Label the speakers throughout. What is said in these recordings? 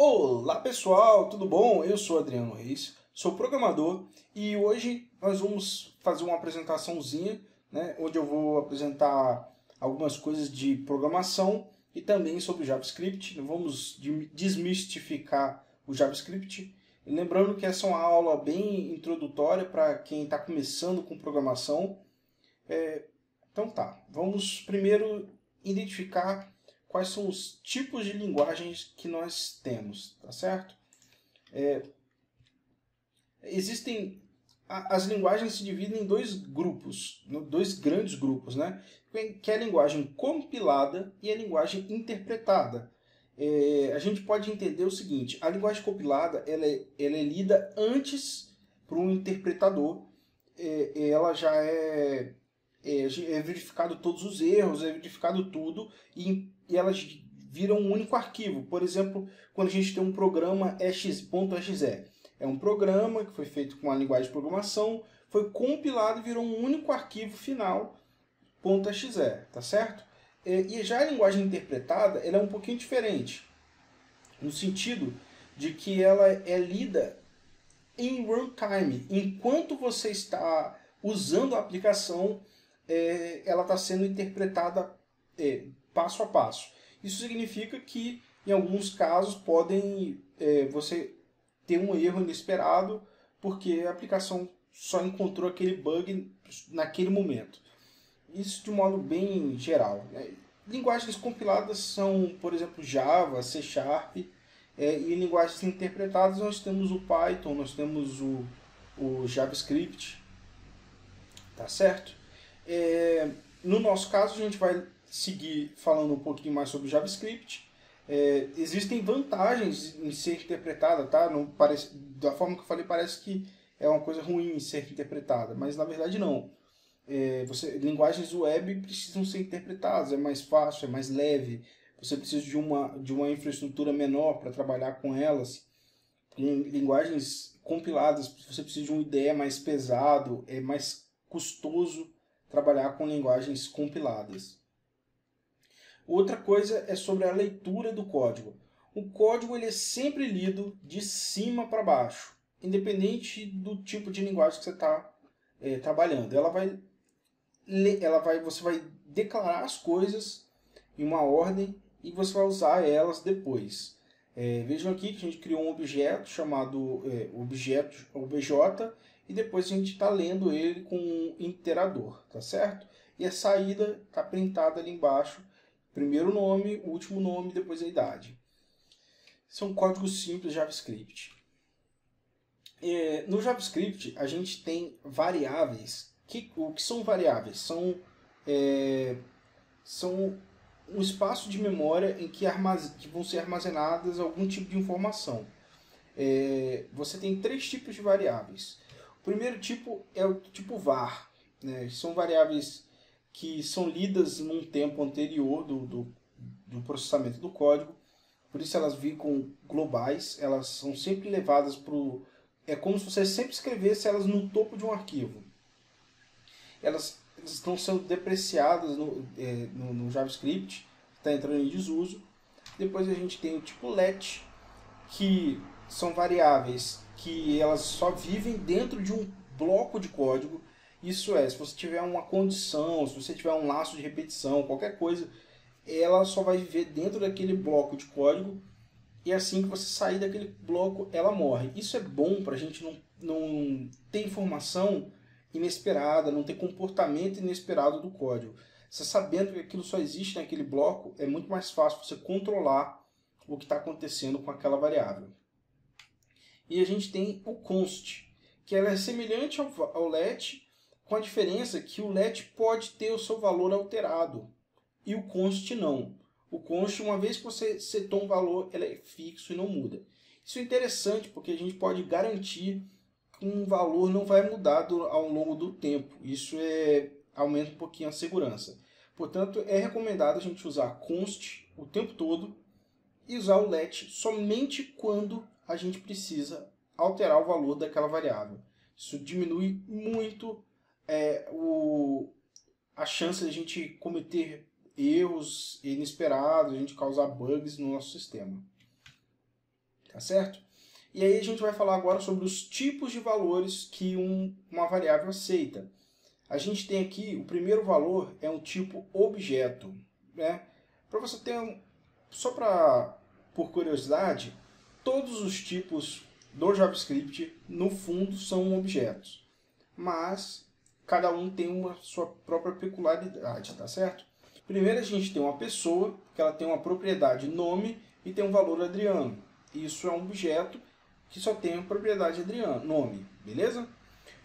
Speaker 1: Olá pessoal, tudo bom? Eu sou Adriano Reis, sou programador e hoje nós vamos fazer uma apresentaçãozinha, né, onde eu vou apresentar algumas coisas de programação e também sobre o JavaScript. Vamos desmistificar o JavaScript. E lembrando que essa é uma aula bem introdutória para quem está começando com programação. Então tá, vamos primeiro identificar quais são os tipos de linguagens que nós temos, tá certo? Existem as linguagens se dividem em dois grupos, dois grandes grupos, né? Que é a linguagem compilada e a linguagem interpretada. A gente pode entender o seguinte: a linguagem compilada ela é lida antes para um interpretador, ela já é verificado todos os erros, é verificado tudo e elas viram um único arquivo. Por exemplo, quando a gente tem um programa .exe, é um programa que foi feito com a linguagem de programação, foi compilado e virou um único arquivo final, .exe, tá certo? E já a linguagem interpretada, ela é um pouquinho diferente, no sentido de que ela é lida em runtime. Enquanto você está usando a aplicação, ela está sendo interpretada passo a passo. Isso significa que, em alguns casos, você ter um erro inesperado porque a aplicação só encontrou aquele bug naquele momento. Isso de um modo bem geral, né? Linguagens compiladas são, por exemplo, Java, C Sharp, e linguagens interpretadas nós temos o Python, nós temos o JavaScript, tá certo? No nosso caso, a gente vai seguir falando um pouquinho mais sobre o JavaScript. Existem vantagens em ser interpretada, tá? Não parece, da forma que eu falei, parece que é uma coisa ruim em ser interpretada, mas na verdade não. Linguagens web precisam ser interpretadas, é mais fácil, é mais leve, você precisa de uma infraestrutura menor para trabalhar com elas. Em linguagens compiladas, você precisa de um IDE mais pesado, é mais custoso trabalhar com linguagens compiladas. Outra coisa é sobre a leitura do código. O código ele é sempre lido de cima para baixo, independente do tipo de linguagem que você está trabalhando. Você vai declarar as coisas em uma ordem e você vai usar elas depois. Vejam aqui que a gente criou um objeto chamado objeto obj e depois a gente está lendo ele com um iterador, tá certo? E a saída está printada ali embaixo, primeiro nome, último nome, depois a idade. São códigos simples JavaScript. No JavaScript a gente tem variáveis. O que são variáveis? São um espaço de memória em que vão ser armazenadas algum tipo de informação. Você tem três tipos de variáveis. O primeiro tipo é o tipo var, né? São variáveis que são lidas num tempo anterior do processamento do código, por isso elas ficam globais, elas são sempre levadas para o... É como se você sempre escrevesse elas no topo de um arquivo. Elas estão sendo depreciadas no JavaScript, está entrando em desuso. Depois a gente tem o tipo let, que são variáveis que elas só vivem dentro de um bloco de código. Isso é, se você tiver uma condição, se você tiver um laço de repetição, qualquer coisa, ela só vai viver dentro daquele bloco de código e assim que você sair daquele bloco, ela morre. Isso é bom para a gente não ter informação inesperada, não ter comportamento inesperado do código. Você sabendo que aquilo só existe naquele bloco, é muito mais fácil você controlar o que está acontecendo com aquela variável. E a gente tem o const, que ela é semelhante ao let, com a diferença que o let pode ter o seu valor alterado e o const não. O const, uma vez que você setou um valor, ele é fixo e não muda. Isso é interessante porque a gente pode garantir que um valor não vai mudar ao longo do tempo. Isso aumenta um pouquinho a segurança. Portanto, é recomendado a gente usar const o tempo todo e usar o let somente quando a gente precisa alterar o valor daquela variável. Isso diminui muito a chance de a gente cometer erros inesperados, a gente causar bugs no nosso sistema. tá certo? E aí a gente vai falar agora sobre os tipos de valores que uma variável aceita. A gente tem aqui, o primeiro valor é um tipo objeto, né? Para você ter, só por curiosidade, todos os tipos do JavaScript, no fundo, são objetos. Mas cada um tem uma sua própria peculiaridade, tá certo? Primeiro a gente tem uma pessoa, que ela tem uma propriedade nome e tem um valor Adriano. Isso é um objeto que só tem a propriedade Adriano, nome, beleza?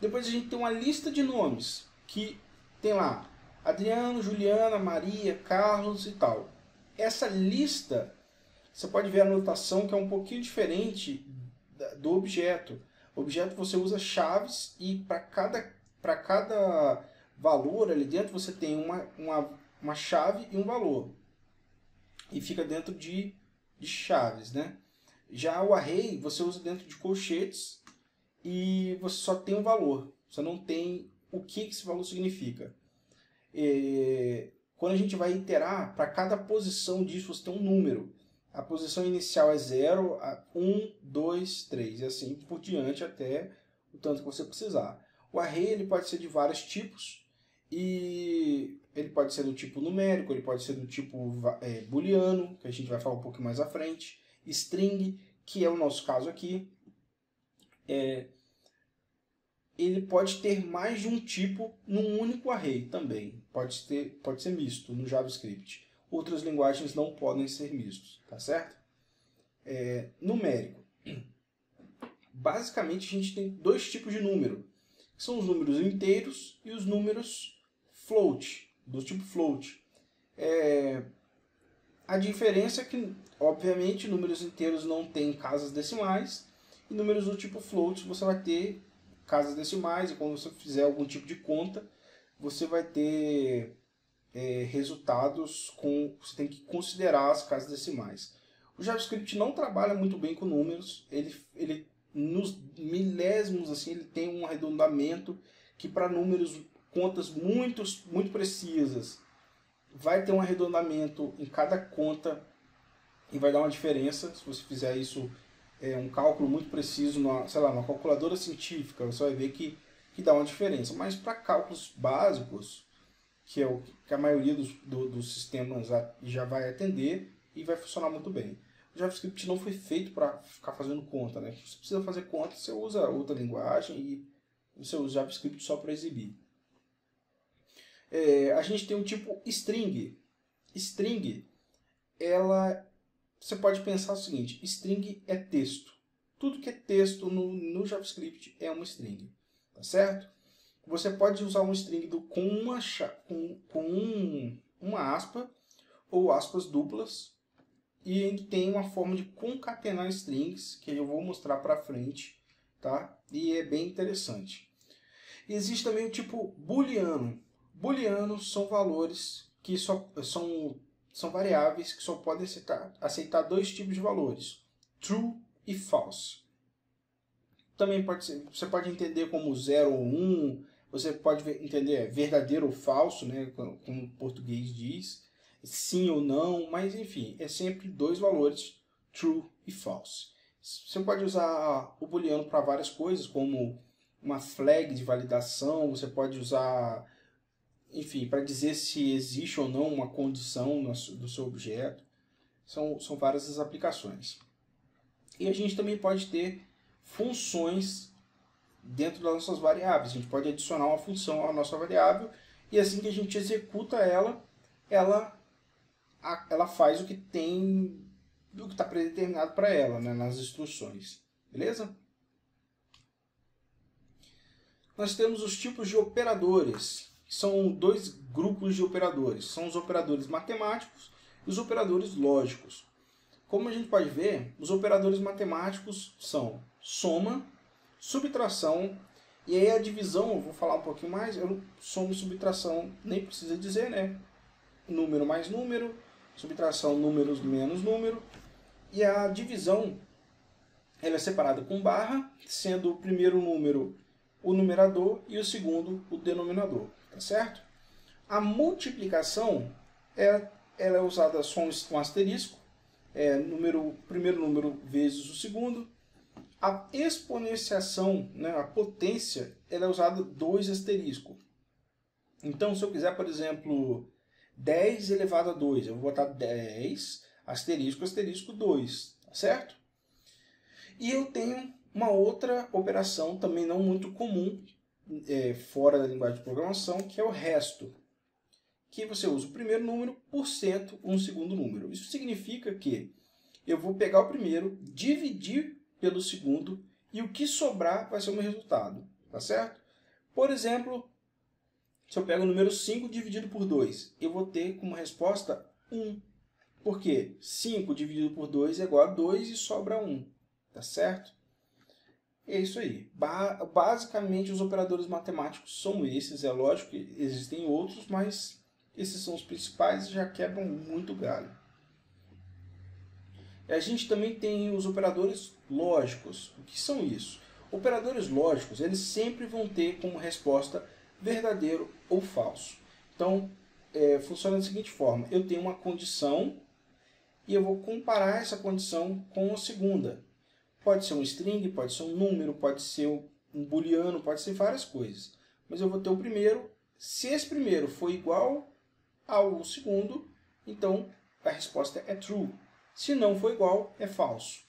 Speaker 1: Depois a gente tem uma lista de nomes, que tem lá Adriano, Juliana, Maria, Carlos e tal. Essa lista, você pode ver a notação que é um pouquinho diferente do objeto. O objeto você usa chaves e para cada valor ali dentro você tem uma chave e um valor. E fica dentro de chaves, né? Já o array você usa dentro de colchetes e você só tem um valor. Você não tem o que esse valor significa. Quando a gente vai iterar, para cada posição disso você tem um número. A posição inicial é 0, 1, 2, 3 e assim por diante até o tanto que você precisar. O array ele pode ser de vários tipos e ele pode ser do tipo numérico, ele pode ser do tipo booleano, que a gente vai falar um pouco mais à frente, string, que é o nosso caso aqui. Ele pode ter mais de um tipo num único array também. Pode ser misto no JavaScript. Outras linguagens não podem ser mistos, tá certo? Numérico. Basicamente a gente tem dois tipos de número. São os números inteiros e os números float, do tipo float. A diferença é que, obviamente, números inteiros não têm casas decimais e números do tipo float você vai ter casas decimais e quando você fizer algum tipo de conta, você vai ter resultados você tem que considerar as casas decimais. O JavaScript não trabalha muito bem com números, ele nos milésimos assim, ele tem um arredondamento que para números, contas muito precisas, vai ter um arredondamento em cada conta e vai dar uma diferença. Se você fizer isso, um cálculo muito preciso, sei lá, numa calculadora científica, você vai ver que dá uma diferença. Mas para cálculos básicos, que é o que a maioria dos sistemas já vai atender e vai funcionar muito bem. O JavaScript não foi feito para ficar fazendo conta, né? Se você precisa fazer conta, você usa outra linguagem e você usa JavaScript só para exibir. A gente tem um tipo string. String, você pode pensar o seguinte, string é texto. Tudo que é texto no JavaScript é uma string, tá certo? Você pode usar um string com uma aspa ou aspas duplas e tem uma forma de concatenar strings que eu vou mostrar para frente, tá? E é bem interessante. Existe também o tipo booleano. Booleanos são valores que são variáveis que só podem aceitar dois tipos de valores, true e false. Também você pode entender como 0 ou 1, você pode entender verdadeiro ou falso, né, como o português diz, sim ou não, mas enfim, é sempre dois valores, true e false. Você pode usar o booleano para várias coisas, como uma flag de validação, você pode usar, enfim, para dizer se existe ou não uma condição do seu objeto. São várias as aplicações. E a gente também pode ter funções dentro das nossas variáveis. A gente pode adicionar uma função à nossa variável e assim que a gente executa ela faz o que está predeterminado para ela, né, nas instruções. Beleza? Nós temos os tipos de operadores. São dois grupos de operadores. São os operadores matemáticos e os operadores lógicos. Como a gente pode ver, os operadores matemáticos são soma, subtração, e aí a divisão, eu vou falar um pouquinho mais, soma e subtração, nem precisa dizer, né? Número mais número, subtração números menos número, e a divisão ela é separada com barra, sendo o primeiro número o numerador e o segundo o denominador, tá certo? A multiplicação ela é usada só um asterisco, primeiro número vezes o segundo. A exponenciação, né, a potência, ela é usada 2 asterisco. Então, se eu quiser, por exemplo, 10 elevado a 2, eu vou botar 10 asterisco, asterisco 2, tá certo? E eu tenho uma outra operação também não muito comum, fora da linguagem de programação, que é o resto. Que você usa o primeiro número por cento um segundo número. Isso significa que eu vou pegar o primeiro, dividir pelo segundo, e o que sobrar vai ser o meu resultado, tá certo? Por exemplo, se eu pego o número 5 dividido por 2, eu vou ter como resposta 1. Por quê? 5 dividido por 2 é igual a 2 e sobra 1, tá certo? É isso aí. Basicamente, os operadores matemáticos são esses. É lógico que existem outros, mas esses são os principais e já quebram muito galho. A gente também tem os operadores lógicos. O que são isso? Operadores lógicos, eles sempre vão ter como resposta verdadeiro ou falso. Então, funciona da seguinte forma. Eu tenho uma condição e eu vou comparar essa condição com a segunda. Pode ser um string, pode ser um número, pode ser um booleano, pode ser várias coisas. Mas eu vou ter o primeiro. Se esse primeiro for igual ao segundo, então a resposta é true. Se não for igual, é falso.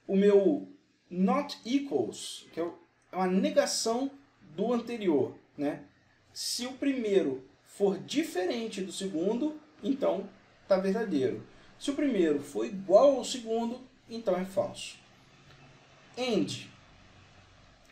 Speaker 1: O meu not equals, que é uma negação do anterior, né? Se o primeiro for diferente do segundo, então está verdadeiro. Se o primeiro for igual ao segundo, então é falso. AND.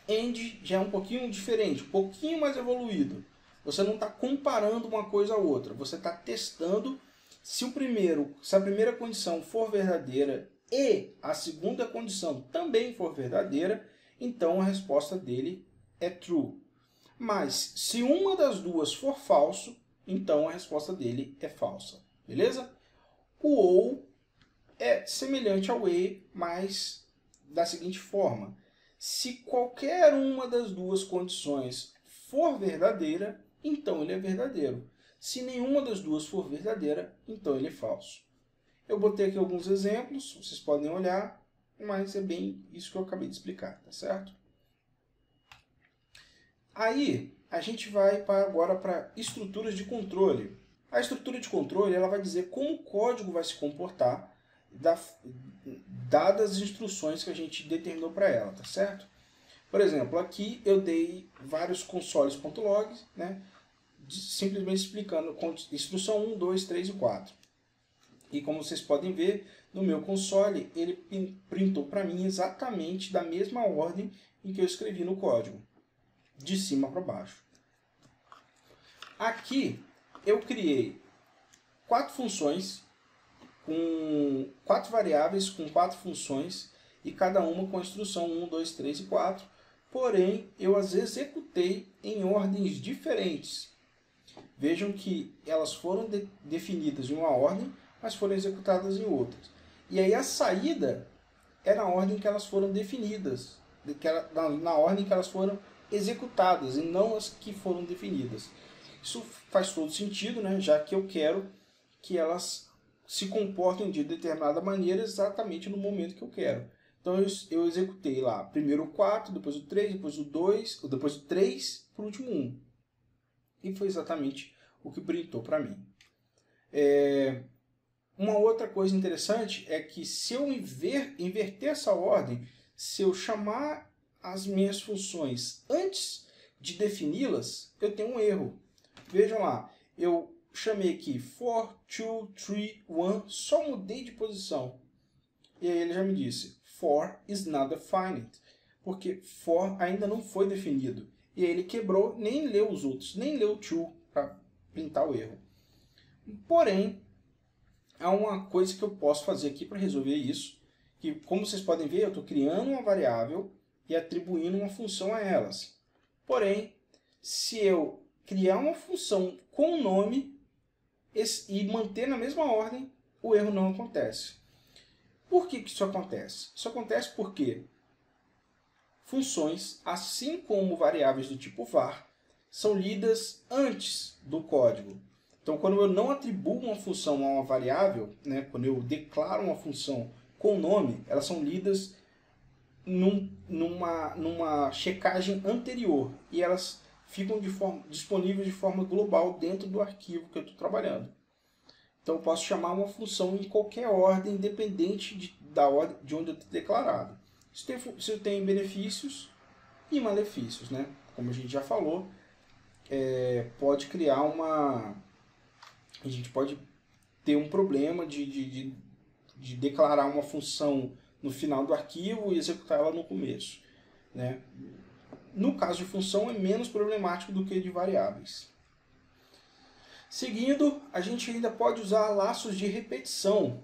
Speaker 1: AND já é um pouquinho diferente, um pouquinho mais evoluído. Você não está comparando uma coisa a outra. Você está testando se a primeira condição for verdadeira e a segunda condição também for verdadeira, então a resposta dele é true. Mas se uma das duas for falso, então a resposta dele é falsa. Beleza? O OU é semelhante ao E, mas da seguinte forma. Se qualquer uma das duas condições for verdadeira, então ele é verdadeiro. Se nenhuma das duas for verdadeira, então ele é falso. Eu botei aqui alguns exemplos, vocês podem olhar, mas é bem isso que eu acabei de explicar, tá certo? Aí, a gente vai agora para estruturas de controle. A estrutura de controle ela vai dizer como o código vai se comportar dadas as instruções que a gente determinou para ela, tá certo? Por exemplo, aqui eu dei vários consoles.log, né, simplesmente explicando instrução 1, 2, 3 e 4. E como vocês podem ver, no meu console, ele printou para mim exatamente da mesma ordem em que eu escrevi no código, de cima para baixo. Aqui eu criei 4 funções, com 4 variáveis, com 4 funções, e cada uma com a instrução 1, 2, 3 e 4. Porém, eu as executei em ordens diferentes. Vejam que elas foram definidas em uma ordem, mas foram executadas em outras. E aí a saída é na ordem que elas foram definidas, na ordem que elas foram executadas, e não as que foram definidas. Isso faz todo sentido, né? Já que eu quero que elas se comportem de determinada maneira exatamente no momento que eu quero. Então eu executei lá primeiro o 4, depois o 3, depois o 2, depois o 3, por último 1. E foi exatamente o que printou para mim. Uma outra coisa interessante é que se eu inverter essa ordem, se eu chamar as minhas funções antes de defini-las, eu tenho um erro. Vejam lá, eu chamei aqui for, 2, 3, 1, só mudei de posição. E aí ele já me disse, for is not defined, porque for ainda não foi definido. E aí ele quebrou, nem leu os outros, nem leu o to para printar o erro. Porém, há uma coisa que eu posso fazer aqui para resolver isso, que como vocês podem ver, eu estou criando uma variável e atribuindo uma função a elas. Porém, se eu criar uma função com o nome e manter na mesma ordem, o erro não acontece. Por que isso acontece? Isso acontece porque funções, assim como variáveis do tipo var, são lidas antes do código. Então, quando eu não atribuo uma função a uma variável, né, quando eu declaro uma função com nome, elas são lidas numa checagem anterior e elas ficam disponíveis de forma global dentro do arquivo que eu estou trabalhando. Então, eu posso chamar uma função em qualquer ordem, independente da ordem de onde eu estou declarado. Isso tem benefícios e malefícios, né? Como a gente já falou, pode criar a gente pode ter um problema de declarar uma função no final do arquivo e executar ela no começo, né? No caso de função, é menos problemático do que de variáveis. Seguindo, a gente ainda pode usar laços de repetição.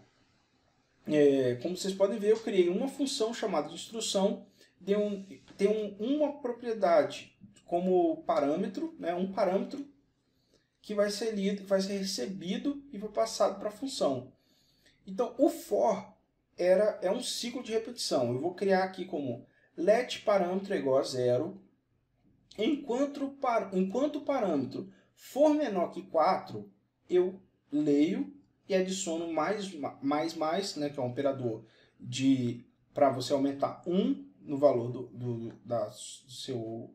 Speaker 1: Como vocês podem ver, eu criei uma função chamada de instrução, tem uma propriedade como parâmetro, né, um parâmetro que vai ser lido, vai ser recebido e vai passado para a função. Então, o for é um ciclo de repetição. Eu vou criar aqui como let parâmetro é igual a 0. Enquanto o parâmetro for menor que 4, eu leio e adiciono mais, né, que é um operador para você aumentar 1 no valor do seu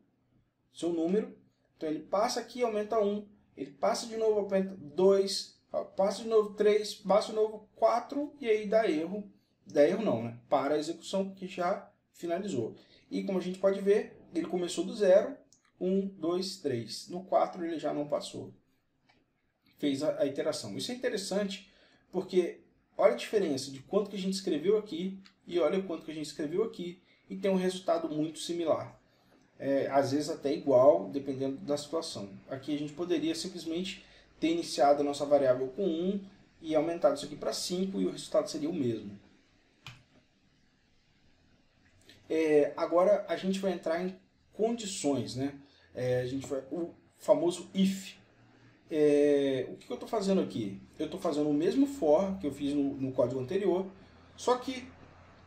Speaker 1: número. Então ele passa aqui e aumenta 1, ele passa de novo, aumenta 2, passa de novo 3, passa de novo 4 e aí dá erro. Dá erro não, né? Para a execução que já finalizou. E como a gente pode ver, ele começou do 0, 1, 2, 3. No 4 ele já não passou. Fez a iteração. Isso é interessante porque olha a diferença de quanto que a gente escreveu aqui e olha o quanto que a gente escreveu aqui e tem um resultado muito similar. Às vezes até igual, dependendo da situação. Aqui a gente poderia simplesmente ter iniciado a nossa variável com 1 e aumentado isso aqui para 5 e o resultado seria o mesmo. Agora a gente vai entrar em condições, né? O famoso if. O que eu estou fazendo aqui? Eu estou fazendo o mesmo for que eu fiz no código anterior, só que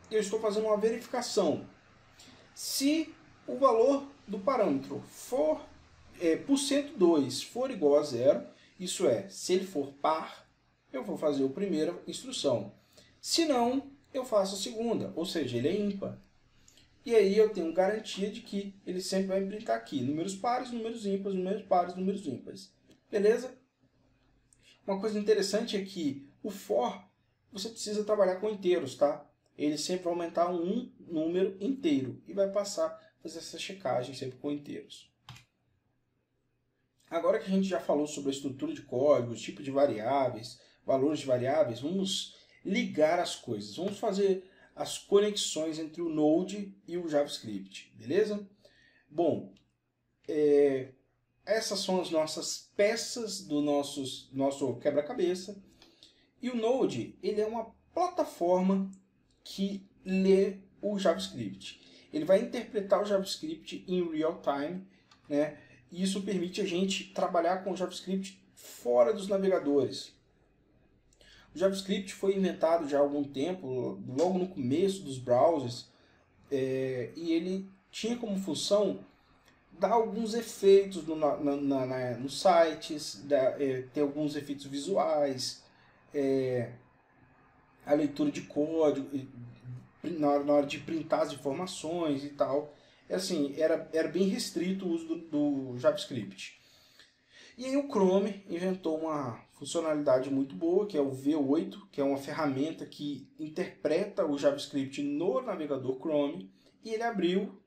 Speaker 1: eu estou fazendo uma verificação. Se o valor do parâmetro for %2 for igual a 0, isso é, se ele for par, eu vou fazer a primeira instrução. Se não, eu faço a segunda, ou seja, ele é ímpar. E aí eu tenho garantia de que ele sempre vai printar aqui números pares, números ímpares, números pares, números ímpares. Beleza? Uma coisa interessante é que o for, você precisa trabalhar com inteiros, tá? Ele sempre vai aumentar um número inteiro e vai passar a fazer essa checagem sempre com inteiros. Agora que a gente já falou sobre a estrutura de código, tipo de variáveis, valores de variáveis, vamos ligar as coisas. Vamos fazer as conexões entre o Node e o JavaScript, beleza? Bom, essas são as nossas peças do nosso quebra-cabeça. E o Node, ele é uma plataforma que lê o JavaScript. Ele vai interpretar o JavaScript em real time, né? E isso permite a gente trabalhar com o JavaScript fora dos navegadores. O JavaScript foi inventado já há algum tempo, logo no começo dos browsers, e ele tinha como função dar alguns efeitos nos sites, ter alguns efeitos visuais, a leitura de código, na hora de printar as informações e tal. Assim, era bem restrito o uso do JavaScript. E aí o Chrome inventou uma funcionalidade muito boa, que é o V8, que é uma ferramenta que interpreta o JavaScript no navegador Chrome, e ele abriu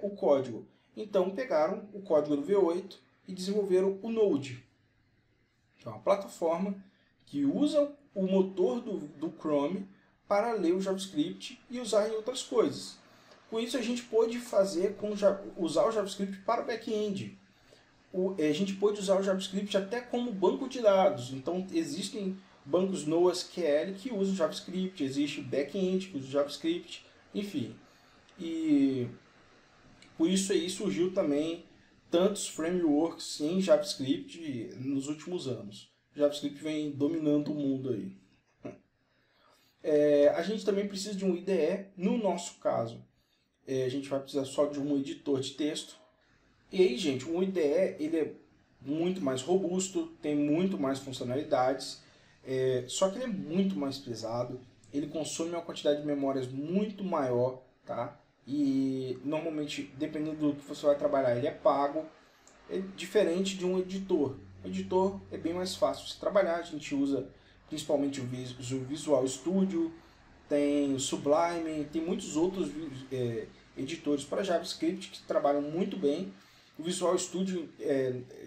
Speaker 1: o código. Então pegaram o código do V8 e desenvolveram o Node, que é uma plataforma que usa o motor do Chrome para ler o JavaScript e usar em outras coisas. Com isso a gente pôde usar o JavaScript para o back-end. A gente pode usar o JavaScript até como banco de dados. Então, existem bancos NoSQL que usam o JavaScript, existe back-end que usa o JavaScript, enfim. E por isso aí surgiu também tantos frameworks em JavaScript nos últimos anos. O JavaScript vem dominando o mundo aí. A gente também precisa de um IDE. No nosso caso, a gente vai precisar só de um editor de texto. E aí, gente, o IDE ele é muito mais robusto, tem muito mais funcionalidades, só que ele é muito mais pesado, ele consome uma quantidade de memórias muito maior, tá? E normalmente, dependendo do que você vai trabalhar, ele é pago, é diferente de um editor. O editor é bem mais fácil de se trabalhar, a gente usa principalmente o Visual Studio, tem o Sublime, tem muitos outros editores para JavaScript que trabalham muito bem. O Visual Studio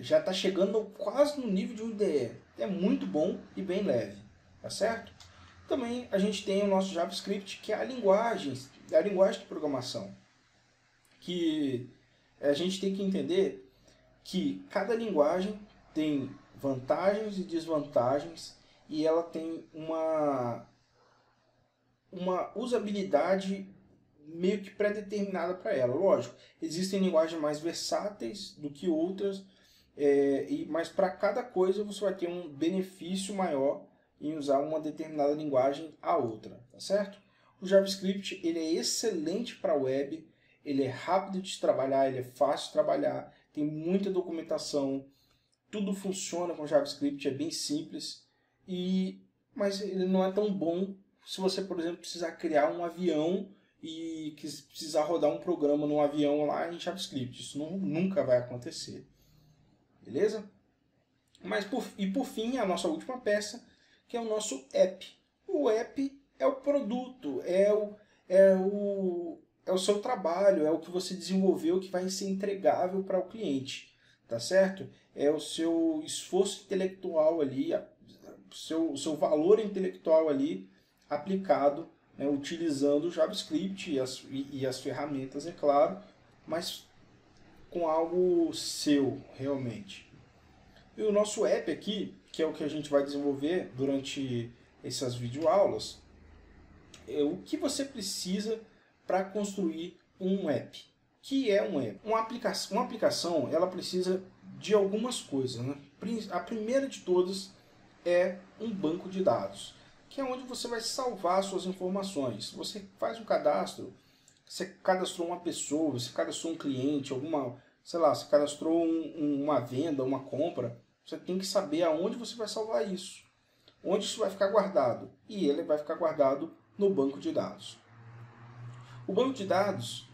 Speaker 1: já está chegando quase no nível de um IDE. É muito bom e bem leve, tá certo? Também a gente tem o nosso JavaScript, que é a linguagem de programação. Que a gente tem que entender que cada linguagem tem vantagens e desvantagens e ela tem uma usabilidade meio que pré-determinada para ela. Lógico, existem linguagens mais versáteis do que outras, mas para cada coisa você vai ter um benefício maior em usar uma determinada linguagem a outra, tá certo? O JavaScript ele é excelente para web, ele é rápido de trabalhar, ele é fácil de trabalhar, tem muita documentação, tudo funciona com JavaScript, é bem simples, mas ele não é tão bom se você, por exemplo, precisar criar um avião e precisar rodar um programa no avião lá em JavaScript. Isso nunca vai acontecer. Beleza? Por fim, a nossa última peça, que é o nosso app. O app é o produto, é o seu trabalho, é o que você desenvolveu que vai ser entregável para o cliente. Tá certo? É o seu esforço intelectual ali, o seu valor intelectual ali aplicado, né, utilizando o JavaScript e as ferramentas, é claro, mas com algo seu, realmente. E o nosso app aqui, que é o que a gente vai desenvolver durante essas videoaulas, é o que você precisa para construir um app. O que é um app? Uma aplicação ela precisa de algumas coisas, né? A primeira de todas é um banco de dados, que é onde você vai salvar suas informações. Você faz um cadastro, você cadastrou uma pessoa, você cadastrou um cliente, você cadastrou uma venda, uma compra, você tem que saber aonde você vai salvar isso, onde isso vai ficar guardado, e ele vai ficar guardado no banco de dados. O banco de dados,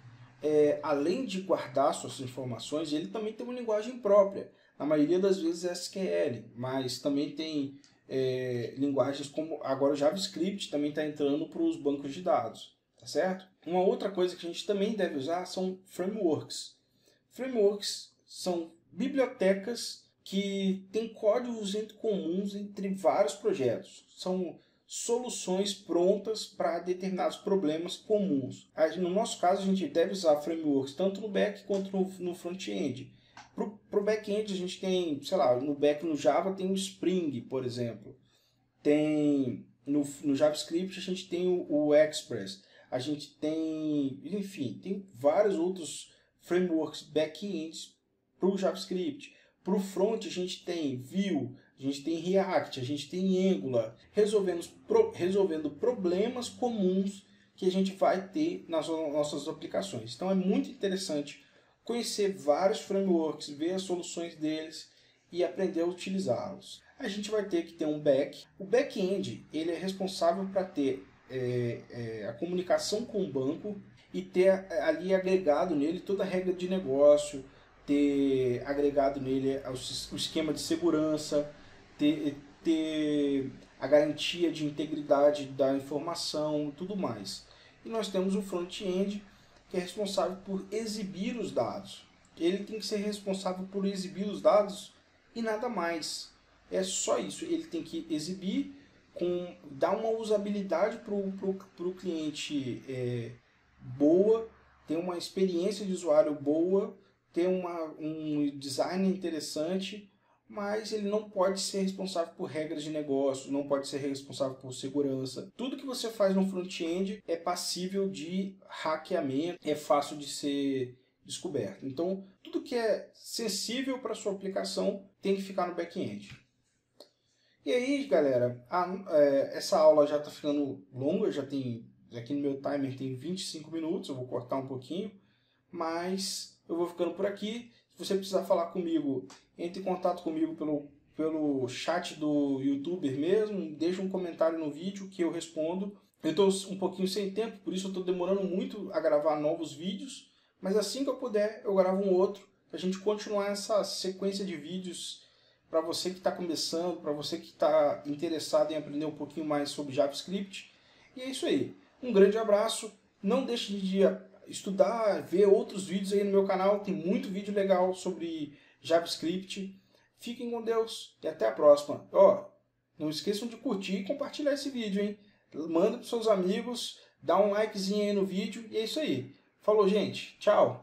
Speaker 1: além de guardar suas informações, ele também tem uma linguagem própria. Na maioria das vezes é SQL, mas também tem linguagens como agora o JavaScript também está entrando para os bancos de dados, tá certo? Uma outra coisa que a gente também deve usar são frameworks. Frameworks são bibliotecas que têm códigos comuns entre vários projetos. São soluções prontas para determinados problemas comuns. No nosso caso, a gente deve usar frameworks tanto no back quanto no front-end. Para o back-end a gente tem, no Java tem o Spring, por exemplo. No JavaScript a gente tem o Express. A gente tem, enfim, tem vários outros frameworks back-ends para o JavaScript. Para o front a gente tem Vue, a gente tem React, a gente tem Angular, resolvendo problemas comuns que a gente vai ter nas nossas aplicações. Então é muito interessante conhecer vários frameworks, ver as soluções deles e aprender a utilizá-los. A gente vai ter que ter um back. O back-end ele é responsável para ter a comunicação com o banco e ter ali agregado nele toda a regra de negócio, ter agregado nele o esquema de segurança, ter a garantia de integridade da informação e tudo mais. E nós temos o front-end, que é responsável por exibir os dados. Ele tem que ser responsável por exibir os dados e nada mais. É só isso. Ele tem que exibir, dar uma usabilidade para o cliente boa, ter uma experiência de usuário boa, ter um design interessante, mas ele não pode ser responsável por regras de negócio, não pode ser responsável por segurança. Tudo que você faz no front-end é passível de hackeamento, é fácil de ser descoberto. Então, tudo que é sensível para a sua aplicação tem que ficar no back-end. E aí, galera, essa aula já está ficando longa, aqui no meu timer tem 25 minutos, eu vou cortar um pouquinho, mas eu vou ficando por aqui. Se você precisar falar comigo, entre em contato comigo pelo chat do YouTuber mesmo, deixa um comentário no vídeo que eu respondo. Eu estou um pouquinho sem tempo, por isso eu estou demorando muito a gravar novos vídeos, mas assim que eu puder, eu gravo um outro, para a gente continuar essa sequência de vídeos para você que está começando, para você que está interessado em aprender um pouquinho mais sobre JavaScript. E é isso aí. Um grande abraço. Não deixe de estudar, ver outros vídeos aí no meu canal. Tem muito vídeo legal sobre JavaScript. Fiquem com Deus e até a próxima. Ó, não esqueçam de curtir e compartilhar esse vídeo, hein? Manda para os seus amigos, dá um likezinho aí no vídeo e é isso aí. Falou, gente. Tchau.